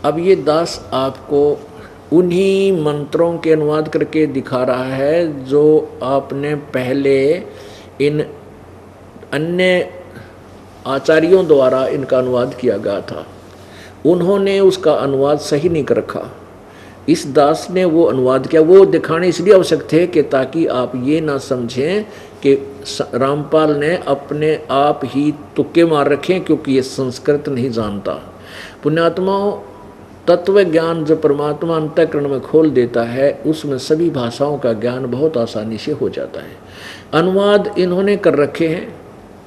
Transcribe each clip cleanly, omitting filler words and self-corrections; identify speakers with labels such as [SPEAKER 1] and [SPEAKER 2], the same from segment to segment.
[SPEAKER 1] अब ये दास आपको उन्हीं मंत्रों के अनुवाद करके दिखा रहा है जो आपने पहले इन अन्य आचार्यों द्वारा इनका अनुवाद किया गया था। उन्होंने उसका अनुवाद सही नहीं कर रखा, इस दास ने वो अनुवाद किया। वो दिखाने इसलिए आवश्यक थे कि ताकि आप ये ना समझें कि रामपाल ने अपने आप ही तुक्के मार रखे क्योंकि ये संस्कृत नहीं जानता। पुण्यात्माओं, तत्व ज्ञान जो परमात्मा अंतःकरण में खोल देता है उसमें सभी भाषाओं का ज्ञान बहुत आसानी से हो जाता है। अनुवाद इन्होंने कर रखे हैं,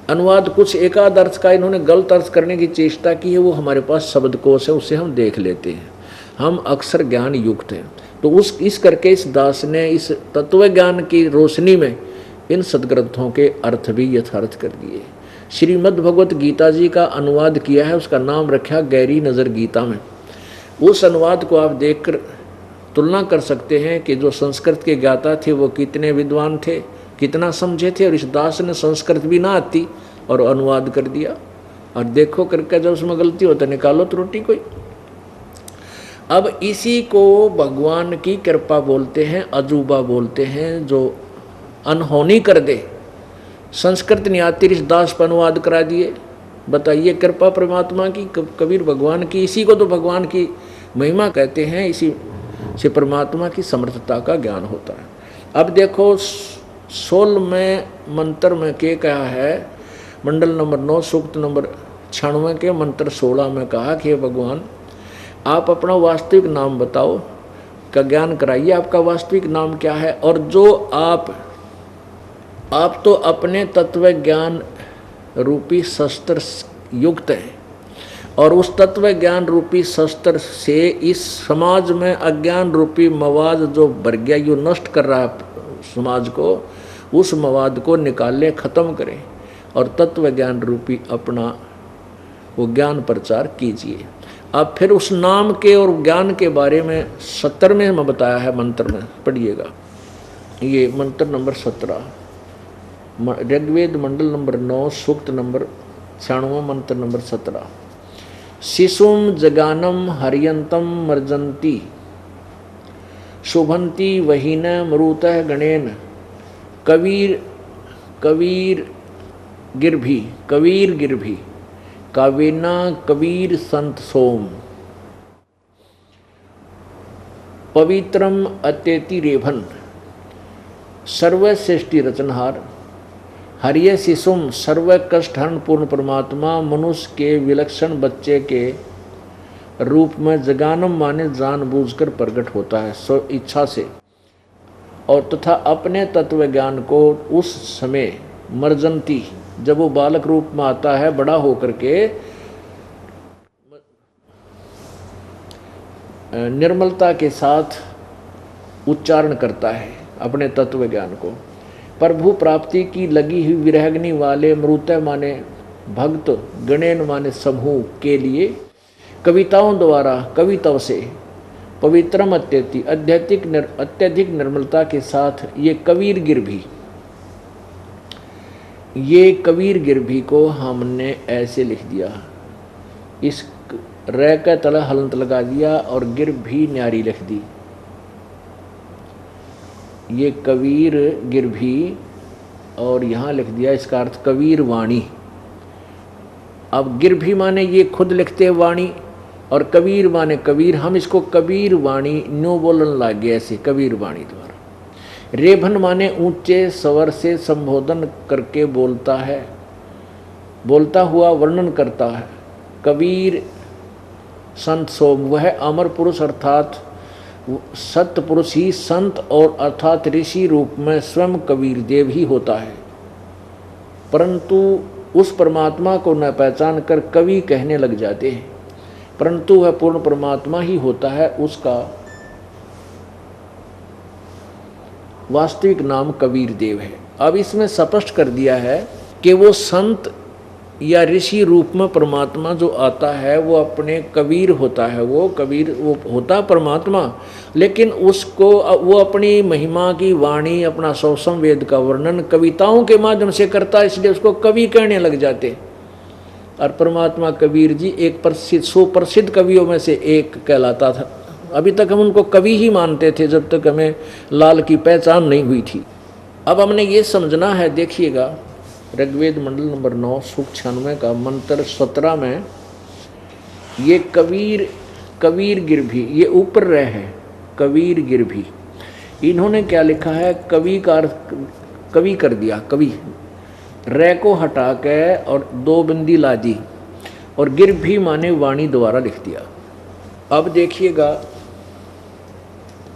[SPEAKER 1] अनुवाद कुछ एकाध अर्थ का इन्होंने गलत अर्थ करने की चेष्टा की है, वो हमारे पास शब्दकोश है, उसे हम देख लेते हैं, हम अक्सर ज्ञान युक्त हैं। तो इस करके इस दास ने इस तत्व ज्ञान की रोशनी में इन सदग्रंथों के अर्थ भी यथार्थ कर दिए। श्रीमद् भगवत गीता जी का अनुवाद किया है, उसका नाम रखा गहरी नज़र गीता में। उस अनुवाद को आप देखकर तुलना कर सकते हैं कि जो संस्कृत के ज्ञाता थे वो कितने विद्वान थे, कितना समझे थे, और इस दास ने संस्कृत भी ना आती और अनुवाद कर दिया। और देखो करके जब उसमें गलती हो तो निकालो त्रुटि कोई। अब इसी को भगवान की कृपा बोलते हैं, अजूबा बोलते हैं, जो अनहोनी कर दे। संस्कृत नहीं आती, इस दास पर अनुवाद करा दिए। बताइए, कृपा परमात्मा की, कबीर भगवान की, इसी को तो भगवान की महिमा कहते हैं, इसी से परमात्मा की समर्थता का ज्ञान होता है। अब देखो 16वें मंत्र में क्या कहा है, मंडल नंबर 9 सूक्त नंबर 96 के मंत्र 16 में कहा कि भगवान आप अपना वास्तविक नाम बताओ, का ज्ञान कराइए, आपका वास्तविक नाम क्या है। और जो आप तो अपने तत्व ज्ञान रूपी शस्त्र युक्त हैं, और उस तत्व ज्ञान रूपी शस्त्र से इस समाज में अज्ञान रूपी मवाद जो भर गया, यो नष्ट कर रहा है समाज को, उस मवाद को निकालें, ख़त्म करें और तत्व ज्ञान रूपी अपना वो ज्ञान प्रचार कीजिए। अब फिर उस नाम के और ज्ञान के बारे में 17वें में बताया है मंत्र में, पढ़िएगा। ये मंत्र नंबर 17, ऋग्वेद मंडल नंबर 9 सूक्त नंबर 96 मंत्र नंबर 17। शिशुम जगानम हरियंतम मर्जंती शुभंती वहीन मरुतः गणेन कबीर गिरभी कावेना कबीर संत सोम पवित्रम अत्यति रेभन सर्वश्रेष्ठी रचनहार हरिय शिशुम सर्व कष्ट हरण पूर्ण परमात्मा मनुष्य के विलक्षण बच्चे के रूप में जगानम माने जानबूझकर प्रकट होता है स्व इच्छा से, और तथा अपने तत्व ज्ञान को उस समय मर्जंती जब वो बालक रूप में आता है, बड़ा होकर के निर्मलता के साथ उच्चारण करता है अपने तत्व ज्ञान को। प्रभु प्राप्ति की लगी हुई विरहग्नि वाले मृतः माने भक्त, गणेन माने समूह के लिए कविताओं द्वारा कविताओं से पवित्रम अत्यधिक निर्मलता के साथ ये कबीर गिरभी को हमने ऐसे लिख दिया, इस रै का तला हलंत लगा दिया और गिर भी न्यारी लिख दी। ये कबीर गिरभी और यहाँ लिख दिया इसका अर्थ कबीर वाणी। अब गिरभी माने ये खुद लिखते हैं वाणी, और कबीर माने कबीर, हम इसको कबीर वाणी न्यू बोलन लग गए ऐसे कबीर वाणी द्वारा। रेभन माने ऊंचे स्वर से संबोधन करके बोलता हुआ वर्णन करता है। कबीर संत सोम, वह अमर पुरुष अर्थात सत्य पुरुष ही संत और अर्थात ऋषि रूप में स्वयं कबीर देव ही होता है, परंतु उस परमात्मा को न पहचान कर कवि कहने लग जाते हैं, परंतु वह पूर्ण परमात्मा ही होता है। उसका वास्तविक नाम कबीर देव है। अब इसमें स्पष्ट कर दिया है कि वो संत या ऋषि रूप में परमात्मा जो आता है वो अपने कबीर होता है, वो कबीर वो होता परमात्मा, लेकिन उसको वो अपनी महिमा की वाणी, अपना सौसम वेद का वर्णन कविताओं के माध्यम से करता है, इसलिए उसको कवि कहने लग जाते। और परमात्मा कबीर जी एक प्रसिद्ध 100 प्रसिद्ध कवियों में से एक कहलाता था। अभी तक हम उनको कवि ही मानते थे जब तक हमें लाल की पहचान नहीं हुई थी। अब हमने ये समझना है, देखिएगा ऋग्वेद मंडल नंबर 9 सूक्त 96 का मंत्र 17 में ये कबीर गिरभी, ये ऊपर रह है कबीर गिरभी, इन्होंने क्या लिखा है, कवि का कवि कर दिया, कवि रे को हटा के और 2 बिंदी ला दी और गिरभी माने वाणी द्वारा लिख दिया। अब देखिएगा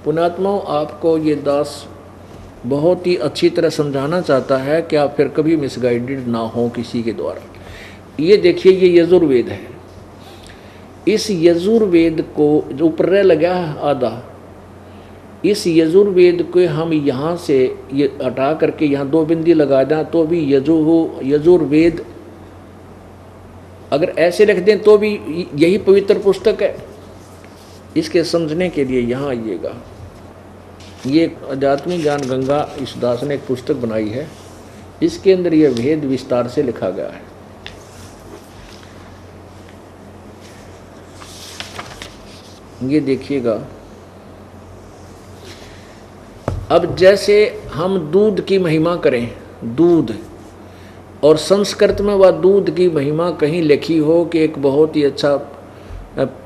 [SPEAKER 1] पुण्यात्माओं, आपको ये दास बहुत ही अच्छी तरह समझाना चाहता है कि आप फिर कभी मिसगाइडेड ना हो किसी के द्वारा। ये देखिए, ये यजुर्वेद है। इस यजुर्वेद को जो ऊपर लगा है आधा, इस यजुर्वेद को हम यहाँ से ये हटा करके यहाँ 2 बिंदी लगा दें तो भी यजुर्वेद, अगर ऐसे लिख दें तो भी यही पवित्र पुस्तक है। इसके समझने के लिए यहाँ आइएगा, ये आध्यात्मिक ज्ञान गंगा इस दास ने एक पुस्तक बनाई है, इसके अंदर यह भेद विस्तार से लिखा गया है। ये देखिएगा, अब जैसे हम दूध की महिमा करें, दूध, और संस्कृत में वह दूध की महिमा कहीं लिखी हो कि एक बहुत ही अच्छा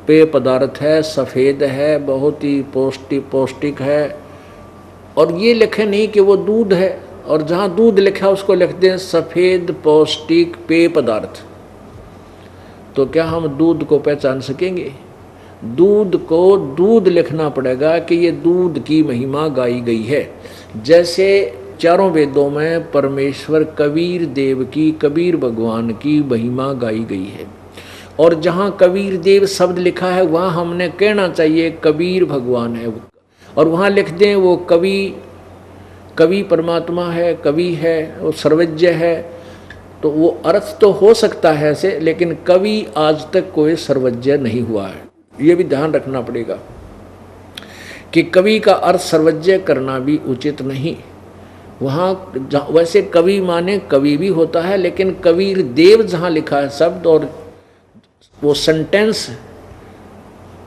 [SPEAKER 1] पेय पदार्थ है, सफ़ेद है, बहुत ही पौष्टिक है, और ये लिखे नहीं कि वो दूध है, और जहाँ दूध लिखा उसको लिख दें सफ़ेद पौष्टिक पेय पदार्थ, तो क्या हम दूध को पहचान सकेंगे? दूध को दूध लिखना पड़ेगा कि ये दूध की महिमा गाई गई है। जैसे चारों वेदों में परमेश्वर कबीर देव की, कबीर भगवान की महिमा गाई गई है, और जहाँ कबीर देव शब्द लिखा है वहाँ हमने कहना चाहिए कबीर भगवान है, और वहाँ लिख दें वो कवि परमात्मा है, कवि है, वो सर्वज्ञ है, तो वो अर्थ तो हो सकता है ऐसे, लेकिन कवि आज तक कोई सर्वज्ञ नहीं हुआ है। ये भी ध्यान रखना पड़ेगा कि कवि का अर्थ सर्वज्ञ करना भी उचित नहीं। वहाँ वैसे कवि माने कवि भी होता है, लेकिन कबीर देव जहाँ लिखा है शब्द और वो सेंटेंस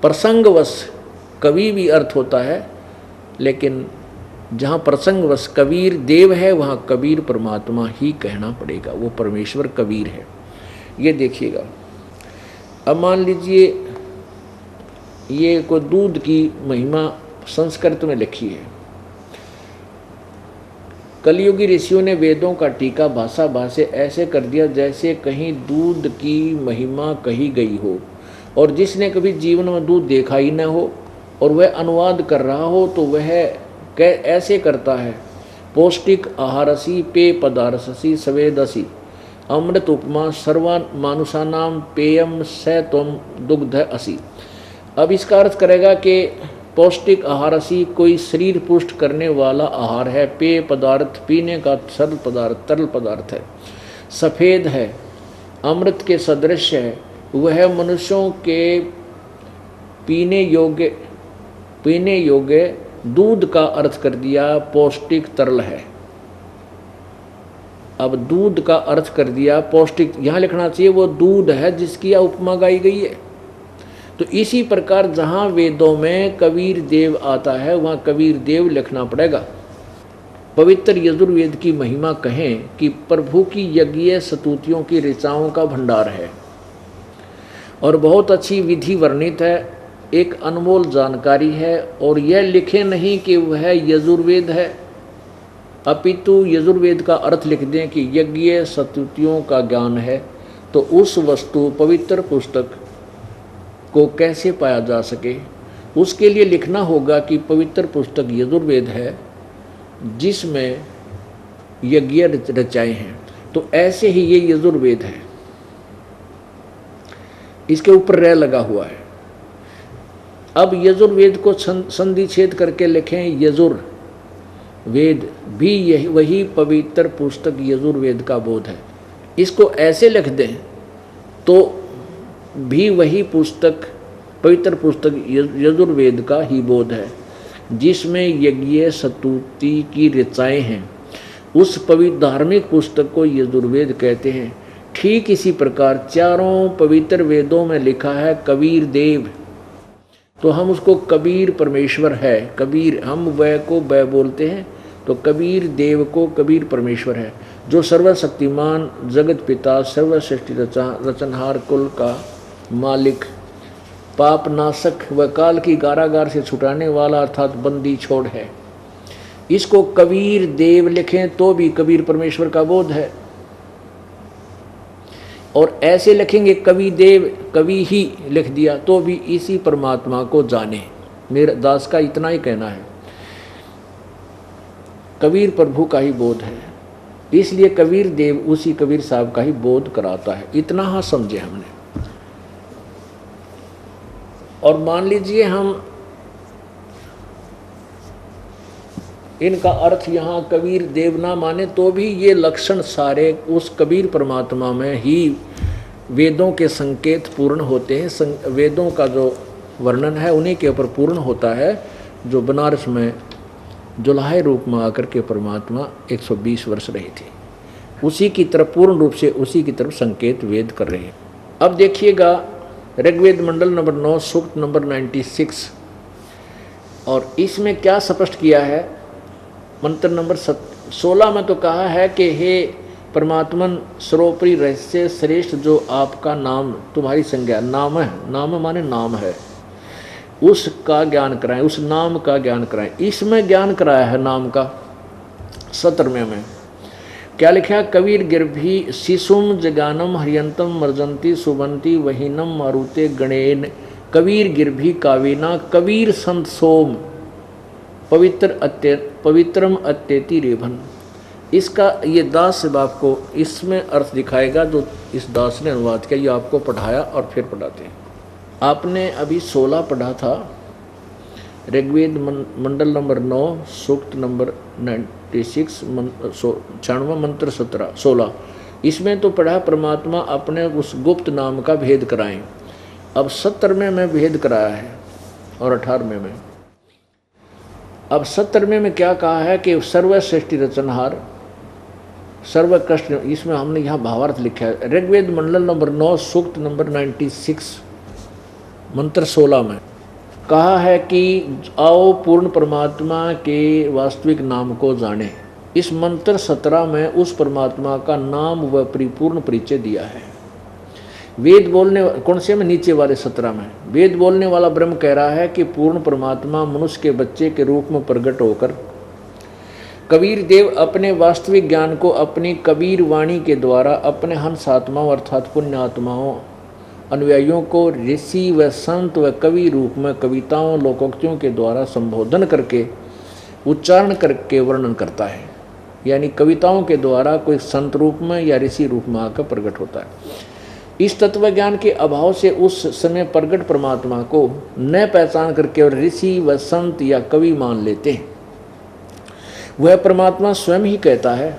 [SPEAKER 1] प्रसंगवश कवि भी अर्थ होता है, लेकिन जहाँ प्रसंगवश कबीर देव है वहाँ कबीर परमात्मा ही कहना पड़ेगा, वो परमेश्वर कबीर है। ये देखिएगा, अब मान लीजिए ये कोई दूध की महिमा संस्कृत में लिखी है। कलियुगी ऋषियों ने वेदों का टीका भाषा से ऐसे कर दिया जैसे कहीं दूध की महिमा कही गई हो, और जिसने कभी जीवन में दूध देखा ही न हो और वह अनुवाद कर रहा हो तो वह ऐसे करता है, पौष्टिक आहारसी पेय पदार्थसी सवेदसी अमृत उपमा सर्वा मानुषानाम पेयम स त्वम दुग्ध असी। अब इसका अर्थ करेगा कि पौष्टिक आहारसी कोई शरीर पुष्ट करने वाला आहार है, पेय पदार्थ पीने का सरल पदार्थ तरल पदार्थ है, सफ़ेद है, अमृत के सदृश है, वह मनुष्यों के पीने योग्य दूध का अर्थ कर दिया, पौष्टिक तरल है। अब दूध का अर्थ कर दिया पौष्टिक, यहाँ लिखना चाहिए वो दूध है जिसकी उपमा गाई गई है। तो इसी प्रकार जहाँ वेदों में कबीर देव आता है वहाँ कबीर देव लिखना पड़ेगा। पवित्र यजुर्वेद की महिमा कहें कि प्रभु की यज्ञ स्तुतियों की ऋचाओं का भंडार है और बहुत अच्छी विधि वर्णित है, एक अनमोल जानकारी है, और यह लिखे नहीं कि वह यजुर्वेद है, अपितु यजुर्वेद का अर्थ लिख दें कि यज्ञ स्तुतियों का ज्ञान है। तो उस वस्तु पवित्र पुस्तक को कैसे पाया जा सके, उसके लिए लिखना होगा कि पवित्र पुस्तक यजुर्वेद है जिसमें यज्ञ रचाए हैं। तो ऐसे ही ये यजुर्वेद है, इसके ऊपर रे लगा हुआ है। अब यजुर्वेद को संधि छेद करके लिखें यजुर्वेद, भी यही वही पवित्र पुस्तक यजुर्वेद का बोध है। इसको ऐसे लिख दें तो भी वही पुस्तक पवित्र पुस्तक यजुर्वेद का ही बोध है जिसमें यज्ञ स्तुति की ऋचाएँ हैं। उस पवित्र धार्मिक पुस्तक को यजुर्वेद कहते हैं। ठीक इसी प्रकार चारों पवित्र वेदों में लिखा है कबीर देव, तो हम उसको कबीर परमेश्वर है, कबीर हम वह को वह बोलते हैं, तो कबीर देव को कबीर परमेश्वर है, जो सर्वशक्तिमान जगत पिता सर्वसृष्टि रचनहार कुल का मालिक पाप नाशक व काल की कारागार से छुटाने वाला अर्थात बंदी छोड़ है। इसको कबीर देव लिखें तो भी कबीर परमेश्वर का बोध है, और ऐसे लिखेंगे कवि देव कवि ही लिख दिया तो भी इसी परमात्मा को जाने। मेरा दास का इतना ही कहना है, कबीर प्रभु का ही बोध है, इसलिए कबीर देव उसी कबीर साहब का ही बोध कराता है। इतना हाँ समझे हमने। और मान लीजिए हम इनका अर्थ यहाँ कबीर देव ना माने तो भी ये लक्षण सारे उस कबीर परमात्मा में ही वेदों के संकेत पूर्ण होते हैं। वेदों का जो वर्णन है उन्हीं के ऊपर पूर्ण होता है, जो बनारस में जुलाहे रूप में आकर के परमात्मा 120 वर्ष रहे थे, उसी की तरफ पूर्ण रूप से उसी की तरफ संकेत वेद कर रहे हैं। अब देखिएगा ऋग्वेद मंडल नंबर 9 सूक्त नंबर 96, और इसमें क्या स्पष्ट किया है। मंत्र नंबर 16 में तो कहा है कि हे परमात्मन सर्वोपरि रहस्य श्रेष्ठ जो आपका नाम तुम्हारी संज्ञा नाम है, नाम माने नाम है, उसका ज्ञान कराएं, उस नाम का ज्ञान कराएं। इसमें ज्ञान कराया है नाम का 17वें में क्या लिखा। कबीर गिरभी शिशुम जगानम हरियंतम मर्जंती सुबंती वहीनम मारुते गणेन कबीर गिरभी काविना कबीर संत सोम पवित्रम अत्येति रेभन। इसका ये दास से आपको इसमें अर्थ दिखाएगा, जो इस दास ने अनुवाद किया, ये आपको पढ़ाया और फिर पढ़ाते हैं। आपने अभी 16 पढ़ा था, ऋग्वेद मंडल नंबर 9 सूक्त नंबर 96 96 मंत्र 16। इसमें तो पढ़ा परमात्मा अपने उस गुप्त नाम का भेद कराएं। अब 17वें में भेद कराया है और 18वें में। अब 17वें में क्या कहा है कि सर्वश्रेष्ठ रचनहार सर्वकष्ट, इसमें हमने यहाँ भावार्थ लिखा है। ऋग्वेद मंडल नंबर 9 सूक्त नंबर 96 मंत्र 16 में कहा है कि आओ पूर्ण परमात्मा के वास्तविक नाम को जाने। इस मंत्र 17 में उस परमात्मा का नाम व परिपूर्ण परिचय दिया है। वेद बोलने कौन से में, नीचे वाले 17 में वेद बोलने वाला ब्रह्म कह रहा है कि पूर्ण परमात्मा मनुष्य के बच्चे के रूप में प्रकट होकर कबीर देव अपने वास्तविक ज्ञान को अपनी कबीर वाणी के द्वारा अपने हंस आत्माओं अर्थात पुण्य आत्माओं अनुयायियों को ऋषि व संत व कवि रूप में कविताओं लोकोक्तियों के द्वारा संबोधन करके उच्चारण करके वर्णन करता है। यानी कविताओं के द्वारा कोई संत रूप में या ऋषि रूप में आकर प्रकट होता है। इस तत्व ज्ञान के अभाव से उस समय प्रकट परमात्मा को न पहचान करके और ऋषि व संत या कवि मान लेते हैं। वह परमात्मा स्वयं ही कहता है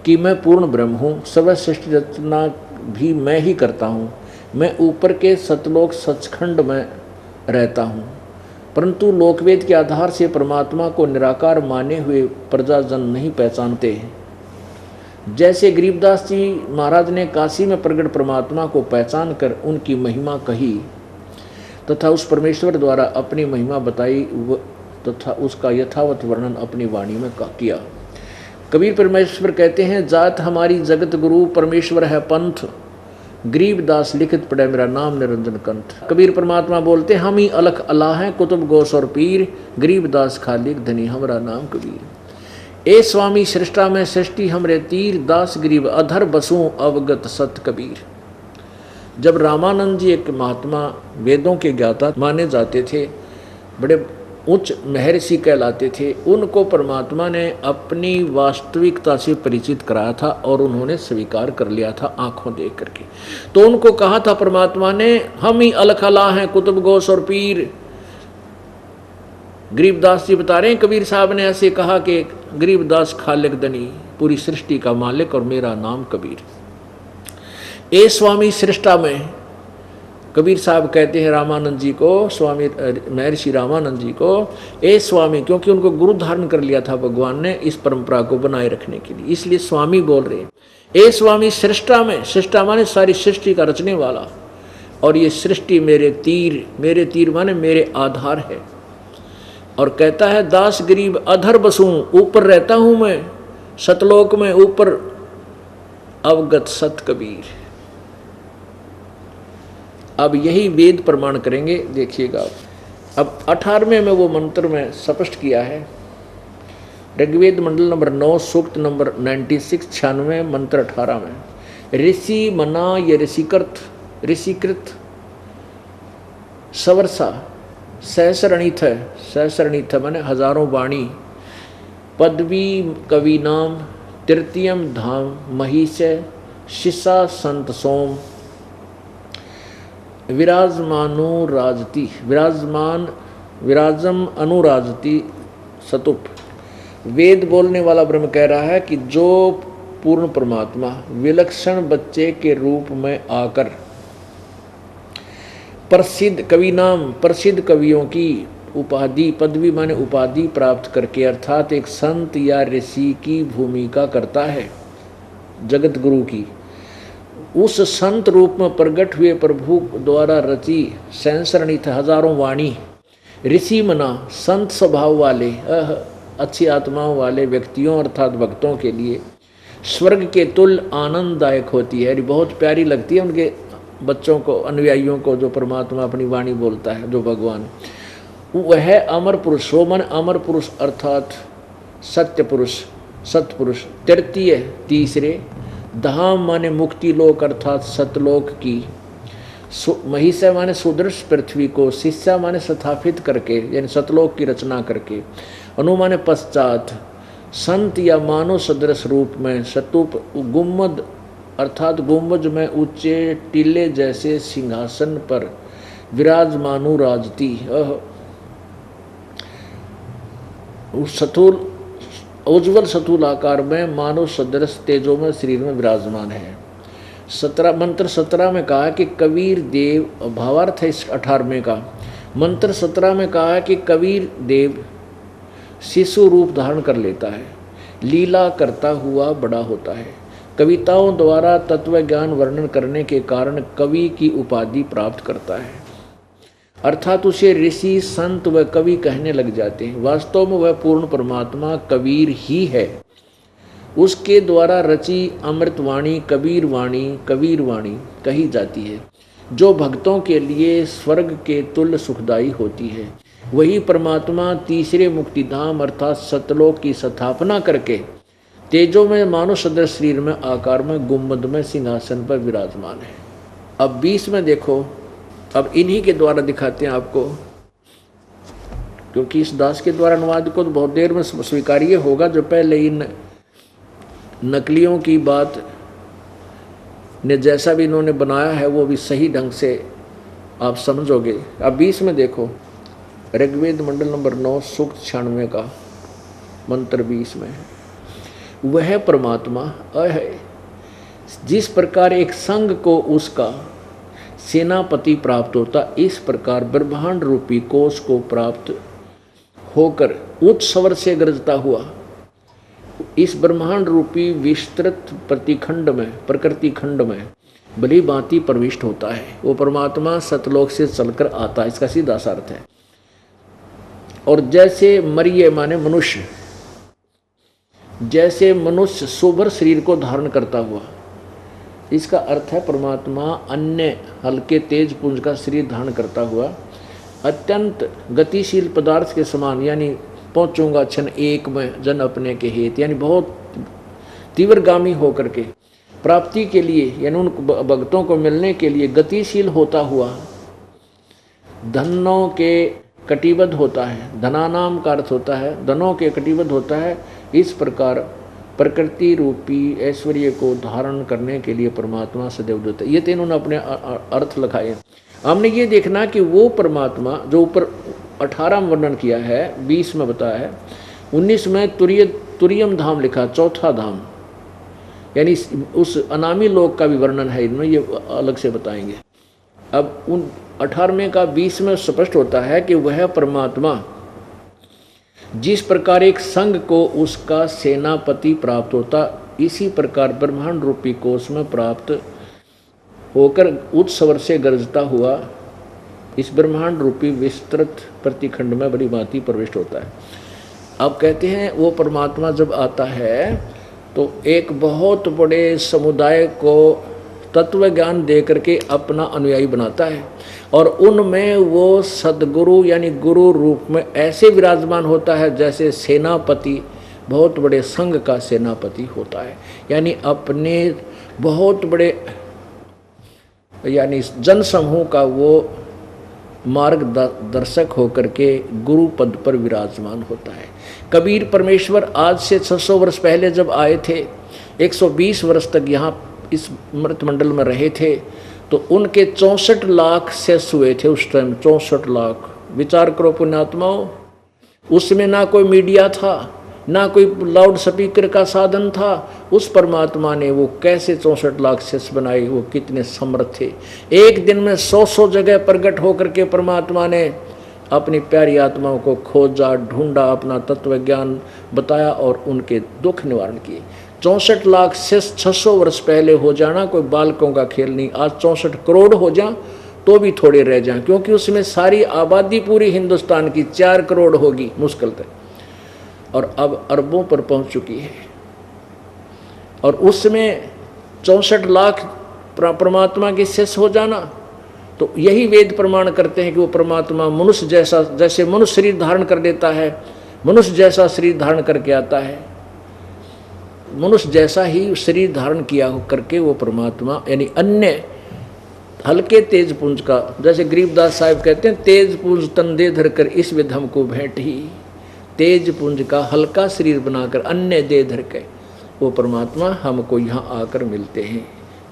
[SPEAKER 1] कि मैं पूर्ण ब्रह्म हूँ, सर्वश्रेष्ठ रचना भी मैं ही करता हूँ, मैं ऊपर के सतलोक सचखंड में रहता हूँ। परंतु लोकवेद के आधार से परमात्मा को निराकार माने हुए प्रजाजन नहीं पहचानते हैं। जैसे गरीबदास जी महाराज ने काशी में प्रकट परमात्मा को पहचान कर उनकी महिमा कही तथा उस परमेश्वर द्वारा अपनी महिमा बताई तथा उसका यथावत वर्णन अपनी वाणी में किया। कबीर परमेश्वर कहते हैं, जात हमारी जगत गुरु परमेश्वर है पंथ, गरीबदास लिखित पढ़े मेरा नाम निरंजन कंठ। कबीर परमात्मा बोलते हम ही अलख अल्लाह हैं कुतुब गोस और पीर, गरीबदास खालिक धनी हमारा नाम कबीर। ए स्वामी सृष्टा में सृष्टि हमरे तीर, दास गरीब अधर बसूं अवगत सत कबीर। जब रामानंद जी एक महात्मा वेदों के ज्ञाता माने जाते थे, बड़े उच्च महर्षि कहलाते थे, उनको परमात्मा ने अपनी वास्तविकता से परिचित कराया था और उन्होंने स्वीकार कर लिया था आंखों देख करके। तो उनको कहा था परमात्मा ने, हम ही अलख अल्लाह हैं कुतुब गोस और पीर। गरीबदास जी बता रहे हैं, कबीर साहब ने ऐसे कहा कि गरीबदास खालिक धनी, पूरी सृष्टि का मालिक और मेरा नाम कबीर। ए स्वामी सृष्टा में कबीर साहब कहते हैं रामानंद जी को, स्वामी महर्षि रामानंद जी को, ए स्वामी, क्योंकि उनको गुरु धारण कर लिया था भगवान ने इस परंपरा को बनाए रखने के लिए, इसलिए स्वामी बोल रहे हैं। ए स्वामी सृष्टा में, सृष्टा माने सारी सृष्टि का रचने वाला, और ये सृष्टि मेरे तीर माने मेरे आधार है। और कहता है दास गरीब अधर बसूं, ऊपर रहता हूं मैं सतलोक में, ऊपर अवगत सत कबीर। अब यही वेद प्रमाण करेंगे, देखिएगा। अब 18वें में वो मंत्र में स्पष्ट किया है, ऋग्वेद मंडल नंबर 9 सूक्त नंबर 96 96 मंत्र 18 में, ऋषि मना ये ऋषिकृत सवर्षा सहस्रणीथ माने हजारों वाणी, पदवी कवि नाम तृतीयम धाम महिष शिषा संत सोम, विराजम अनुराजती सतुप। वेद बोलने वाला ब्रह्म कह रहा है कि जो पूर्ण परमात्मा विलक्षण बच्चे के रूप में आकर प्रसिद्ध कवियों की उपाधि, पदवी माने उपाधि प्राप्त करके, अर्थात एक संत या ऋषि की भूमिका करता है जगत गुरु की, उस संत रूप में प्रकट हुए प्रभु द्वारा रची सहस्रणित हजारों वाणी, ऋषि मना संत स्वभाव वाले अच्छी आत्माओं वाले व्यक्तियों अर्थात भक्तों के लिए स्वर्ग के तुल्य आनंददायक होती है, बहुत प्यारी लगती है उनके बच्चों को, अनुयायियों को, जो परमात्मा अपनी वाणी बोलता है, जो भगवान, वह अमर पुरुष, वो मन अमर पुरुष अर्थात सत्य पुरुष, सतपुरुष, तृतीय तीसरे, धाम माने मुक्ति लोक अर्थात सतलोक की, महिष माने सुदृढ़ पृथ्वी को, शिष्या माने स्थापित करके यानी सतलोक की रचना करके, अनु माने पश्चात, संत या मानव सदृश रूप में, सतुप गुम्मद अर्थात गुम्बज में ऊंचे टीले जैसे सिंहासन पर विराजमानु राजती, सतुल उज्ज्वल सतुल आकार में मानव सदृश तेजो में शरीर में विराजमान है। 17 मंत्र 17 में कहा कि कबीर देव, भावार्थ है इस 18वें का, मंत्र 17 में कहा है कि कबीर देव शिशु रूप धारण कर लेता है, लीला करता हुआ बड़ा होता है, कविताओं द्वारा तत्व ज्ञान वर्णन करने के कारण कवि की उपाधि प्राप्त करता है, अर्थात उसे ऋषि संत व कवि कहने लग जाते हैं। वास्तव में वह पूर्ण परमात्मा कबीर ही है, उसके द्वारा रची अमृतवाणी कबीरवाणी कही जाती है, जो भक्तों के लिए स्वर्ग के तुल्य सुखदायी होती है। वही परमात्मा तीसरे मुक्तिधाम अर्थात सतलोक की स्थापना करके तेजो में मानव सदृश शरीर में आकार में गुम्बद में सिंहासन पर विराजमान है। अब 20 में देखो, अब इन्हीं के द्वारा दिखाते हैं आपको, क्योंकि इस दास के द्वारा अनुवाद को तो बहुत देर में स्वीकार्य होगा, जो पहले इन नकलियों की बात ने जैसा भी इन्होंने बनाया है वो भी सही ढंग से आप समझोगे। अब 20 में देखो, ऋग्वेद मंडल नंबर 9 सूक्त 96 का मंत्र 20 में, वह परमात्मा है जिस प्रकार एक संघ को उसका सेनापति प्राप्त होता, इस प्रकार ब्रह्मांड रूपी कोष को प्राप्त होकर उच्च स्वर से गरजता हुआ इस ब्रह्मांड रूपी विस्तृत प्रकृति खंड में भली भांति प्रविष्ट होता है। वो परमात्मा सतलोक से चलकर आता है, इसका सीधा सा अर्थ है। और जैसे मरिये माने मनुष्य, जैसे मनुष्य सोबर शरीर को धारण करता हुआ, इसका अर्थ है परमात्मा अन्य हल्के तेज पुंज का शरीर धारण करता हुआ अत्यंत गतिशील पदार्थ के समान, यानी पहुँचूंगा क्षण एक में जन अपने के हेत, यानी बहुत तीव्रगामी होकर के प्राप्ति के लिए, यानी उन भक्तों को मिलने के लिए गतिशील होता हुआ धनों के कटिबद्ध होता है। धनानाम का अर्थ होता है धनों के कटिबद्ध होता है। इस प्रकार प्रकृति रूपी ऐश्वर्य को धारण करने के लिए परमात्मा सदैव देता है। ये तो इन्होंने अपने अर्थ लिखाए। हमने ये देखना कि वो परमात्मा जो ऊपर 18 में वर्णन किया है, 20 में बताया है, 19 में तुरियम धाम लिखा, चौथा धाम, यानी उस अनामी लोक का भी वर्णन है इनमें, ये अलग से बताएंगे। अब उन 18वें का 20 में स्पष्ट होता है कि वह परमात्मा जिस प्रकार एक संघ को उसका सेनापति प्राप्त होता, इसी प्रकार ब्रह्मांड रूपी कोष में प्राप्त होकर उच्च स्वर से गरजता हुआ इस ब्रह्मांड रूपी विस्तृत प्रतिखंड में बड़ी भांति प्रविष्ट होता है। अब कहते हैं वो परमात्मा जब आता है तो एक बहुत बड़े समुदाय को तत्व ज्ञान दे करके अपना अनुयायी बनाता है और उनमें वो सदगुरु यानी गुरु रूप में ऐसे विराजमान होता है जैसे सेनापति बहुत बड़े संघ का सेनापति होता है। यानी अपने बहुत बड़े यानी जनसमूह का वो मार्गदर्शक होकर के गुरु पद पर विराजमान होता है। कबीर परमेश्वर आज से 600 वर्ष पहले जब आए थे, 120 वर्ष तक यहाँ इस मृतमंडल में रहे थे, तो उनके 64 लाख शिष्य हुए थे उस टाइम। 64 लाख, विचार करो पुण्यात्माओं। उसमें ना कोई मीडिया था, ना कोई लाउड स्पीकर का साधन था। उस परमात्मा ने वो कैसे 64 लाख शिष्य बनाए, वो कितने समर्थ थे। एक दिन में 100 जगह प्रकट होकर के परमात्मा ने अपनी प्यारी आत्माओं को खोजा, ढूंढा, अपना तत्व ज्ञान बताया और उनके दुख निवारण किए। 64 लाख शिष्य 600 वर्ष पहले हो जाना कोई बालकों का खेल नहीं। आज 64 करोड़ हो जा तो भी थोड़े रह जाएं, क्योंकि उसमें सारी आबादी पूरी हिंदुस्तान की 4 करोड़ होगी मुश्किल तक, और अब अरबों पर पहुंच चुकी है। और उसमें 64 लाख परमात्मा के शिष्य हो जाना, तो यही वेद प्रमाण करते हैं कि वो परमात्मा मनुष्य जैसा, जैसे मनुष्य शरीर धारण कर लेता है, मनुष्य जैसा शरीर धारण करके आता है, मनुष्य जैसा ही शरीर धारण किया करके वो परमात्मा यानी अन्य हल्के तेज पुंज का, जैसे गरीबदास साहिब कहते हैं, तेज पुंज तन दे धरकर इस विधम को भेंट ही। तेज पुंज का हल्का शरीर बनाकर अन्य दे धर के वो परमात्मा हमको यहाँ आकर मिलते हैं।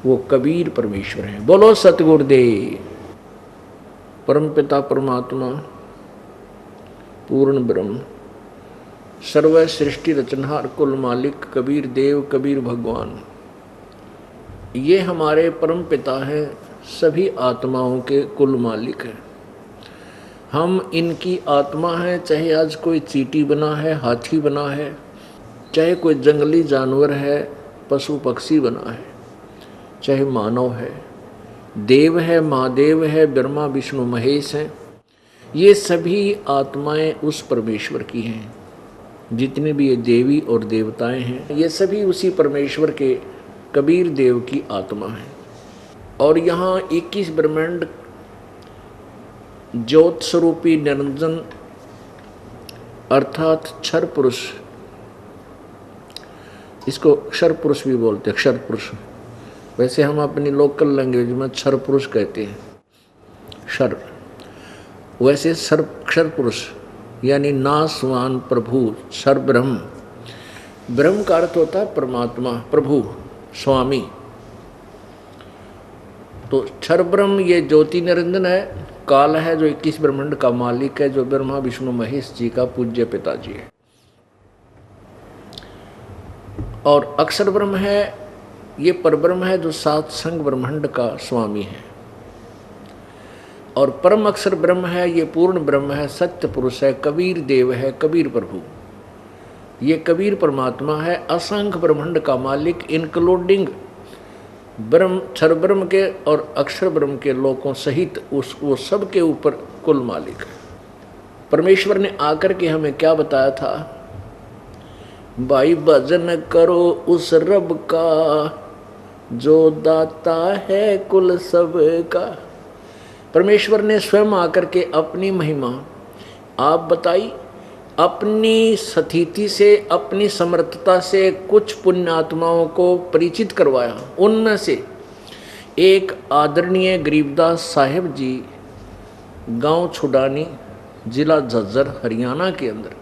[SPEAKER 1] वो कबीर परमेश्वर हैं। बोलो सतगुरुदेव। परमपिता परमात्मा पूर्ण ब्रह्म सर्व सृष्टि रचनहार कुल मालिक कबीर देव कबीर भगवान, ये हमारे परम पिता हैं, सभी आत्माओं के कुल मालिक हैं। हम इनकी आत्मा है, चाहे आज कोई चींटी बना है, हाथी बना है, चाहे कोई जंगली जानवर है, पशु पक्षी बना है, चाहे मानव है, देव है, महादेव है, ब्रह्मा विष्णु महेश हैं, ये सभी आत्माएं उस परमेश्वर की हैं। जितने भी ये देवी और देवताएं हैं, ये सभी उसी परमेश्वर के कबीर देव की आत्मा है। और यहाँ 21 ब्रह्मांड ज्योत स्वरूपी निरंजन अर्थात क्षर पुरुष, इसको क्षर पुरुष भी बोलते हैं, क्षर पुरुष। वैसे हम अपनी लोकल लैंग्वेज में क्षर पुरुष कहते हैं, क्षर, वैसे क्षर पुरुष यानी नासवान प्रभु, क्षर ब्रह्म। ब्रह्म का अर्थ होता है परमात्मा, प्रभु, स्वामी। तो क्षर ब्रह्म ये ज्योति निरंजन है, काल है जो 21 ब्रह्मांड का मालिक है, जो ब्रह्मा विष्णु महेश जी का पूज्य पिताजी है। और अक्षर ब्रह्म है, ये परब्रह्म है जो 7 संग ब्रह्मांड का स्वामी है। और परम अक्षर ब्रह्म है, ये पूर्ण ब्रह्म है, सत्य पुरुष है, कबीर देव है, कबीर प्रभु। ये कबीर परमात्मा है, असंख्य ब्रह्मांड का मालिक, इंक्लूडिंग ब्रह्म, क्षर ब्रह्म के और अक्षर ब्रह्म के लोगों सहित वो सब के ऊपर कुल मालिक है। परमेश्वर ने आकर के हमें क्या बताया था? भाई भजन करो उस रब का जो दाता है कुल सब का। परमेश्वर ने स्वयं आकर के अपनी महिमा आप बताई, अपनी स्थिति से, अपनी समर्थता से कुछ पुण्यात्माओं को परिचित करवाया। उनमें से एक आदरणीय गरीबदास साहिब जी, गांव छुडानी, जिला झज्जर, हरियाणा के अंदर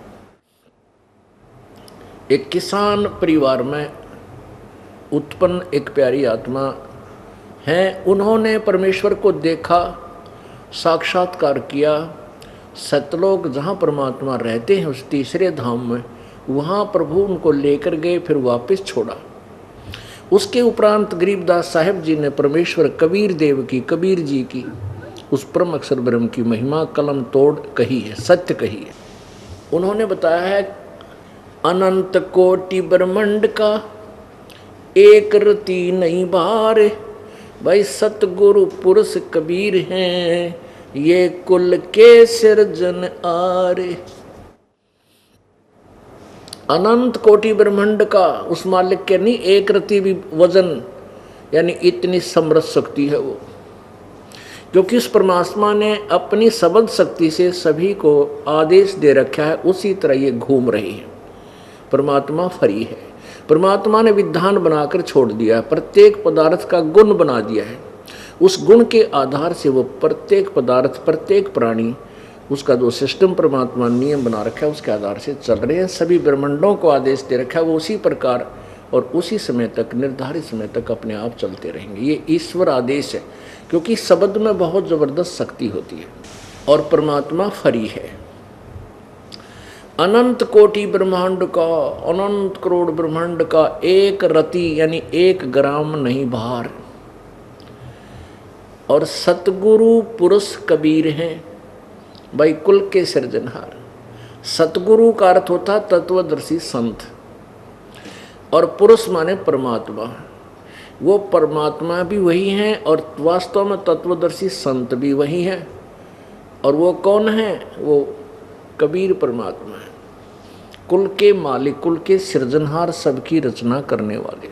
[SPEAKER 1] एक किसान परिवार में उत्पन्न एक प्यारी आत्मा है। उन्होंने परमेश्वर को देखा, साक्षात्कार किया। सतलोक जहाँ परमात्मा रहते हैं उस तीसरे धाम में, वहाँ प्रभु उनको लेकर गए, फिर वापस छोड़ा। उसके उपरांत गरीबदास साहेब जी ने परमेश्वर कबीर देव की, कबीर जी की, उस परम अक्षर ब्रह्म की महिमा कलम तोड़ कही है, सत्य कही है। उन्होंने बताया है अनंत कोटि ब्रह्मांड का एक रति नहीं बार, भाई सतगुरु पुरुष कबीर हैं ये कुल के सिरजन आरे। अनंत कोटि ब्रह्मांड का उस मालिक के नहीं एक रति भी वजन, यानी इतनी समृद्ध शक्ति है वो, क्योंकि उस परमात्मा ने अपनी शब्द शक्ति से सभी को आदेश दे रखा है, उसी तरह ये घूम रही है। परमात्मा फरी है, परमात्मा ने विधान बनाकर छोड़ दिया है, प्रत्येक पदार्थ का गुण बना दिया है। उस गुण के आधार से वो प्रत्येक पदार्थ, प्रत्येक प्राणी, उसका जो सिस्टम परमात्मा नियम बना रखा है उसके आधार से चल रहे हैं। सभी ब्रह्मांडों को आदेश दे रखा है, वो उसी प्रकार और उसी समय तक, निर्धारित समय तक अपने आप चलते रहेंगे। ये ईश्वर आदेश है, क्योंकि शब्द में बहुत जबरदस्त शक्ति होती है और परमात्मा फरी है। अनंत कोटि ब्रह्मांड का, अनंत करोड़ ब्रह्मांड का एक रति यानी 1 ग्राम नहीं भार, और सतगुरु पुरुष कबीर हैं भाई कुल के सृजनहार। सतगुरु का अर्थ होता तत्वदर्शी संत, और पुरुष माने परमात्मा। वो परमात्मा भी वही हैं और वास्तव में तत्वदर्शी संत भी वही हैं। और वो कौन है? वो कबीर परमात्मा है, कुल के मालिक, कुल के सृजनहार, सबकी रचना करने वाले।